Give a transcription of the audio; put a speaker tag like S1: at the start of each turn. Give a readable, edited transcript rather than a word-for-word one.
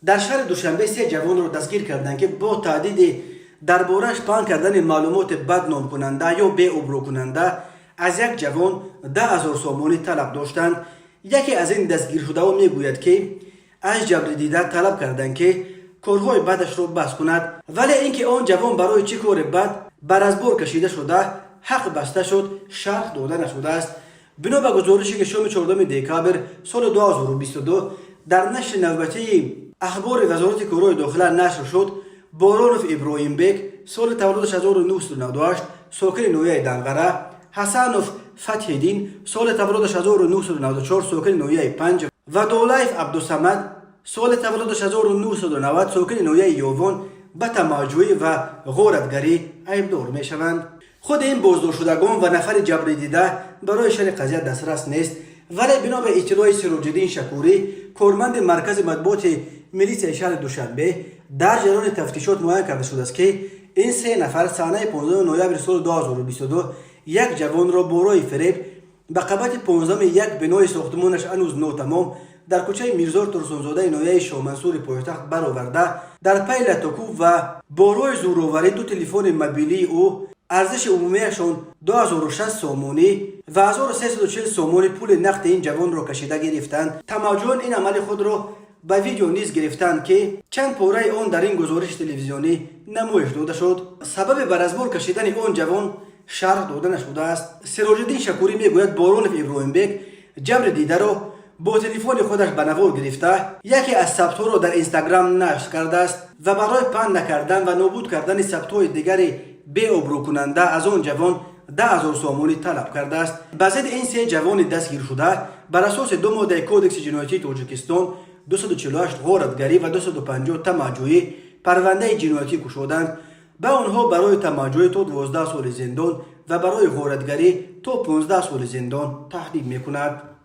S1: در شهر دوشنبه 3 جوان را دستگیر کردند که با تهدید درباره‌اش پنهان کردن معلومات بدنام کننده یا بی ابرو کننده از یک جوان 10,000 سومانی طلب داشتند. یکی از این دستگیر شده ها میگوید که از جبر دیده طلب کردند که کارهای بدش را بس کند، ولی اینکه آن جوان برای چه کار بد بر از بار کشیده شده حق بسته شد شرح داده نشده است. بنا به گزارشی که شام 14 دکامبر سال 2022 در نشر نوبتی اخبار وزارت کارهای داخله نشر شد، بارانوف ابراهیم بیگ سال تولدش 1998 ساکن نویه دنقره، حسنوف فتح‌الدین سال تولدش 1994 ساکن نویه پنج و دولایف عبدالصمد سال تولدش 1990 ساکن نویه یوون به تماجویی و غارتگری ایبدار می شوند. خود این بازداشت شدگان و نفر جبر دیده برای شرح قضیه دسترس نیست، ولی بنا به اطلاع سراج‌الدین شکوری کارمند مرکز مطبوعات میلیس شهر دوشنبه در جریان تفتیشات معاین کرده شده است که این 3 نفر سانحه 15 نوامبر سال 2022 یک جوان را برای فریب به قبط 15 یک بنای ساختمانش هنوز ناتمام در کوچه میرزا ترسونزاده نویه شاه منصور پایتخت برآورده در پی لطاکو و برای زورآوری 2 تلفن موبیلی او ارزش عمومیشان 2060 سومانی و 1340 سومانی پول نقد این جوان را کشیده گرفتند. تماجون این عمل خود را به ویدیو نیز گرفتند که چند پاره آن در این گزارش تلویزیونی نمایش داده شد. سبب بر از بار کشیدن آن جوان شرح داده نشده است. سراج‌الدین شکوری میگوید بارانوف ابراهیم بیگ جبر دیده را با تلفن خودش به نوار گرفته، یکی از ثبت‌ها را در اینستاگرام نشر کرده است و برای پهن نکردن و نابود کردن ثبت‌های دیگری بی ابرو کننده از آن جوان 10,000 سومانی طلب کرده است. به ضد این 3 جوان دستگیر شده بر اساس 2 ماده کودکس جنایتی تاجیکستان 248 غارتگری و 250 تماجویی پرونده جنایتی گشودند. به آنها برای تماجویی تا 12 سال زندان و برای غارتگری تا 15 سال زندان تهدید می‌کند.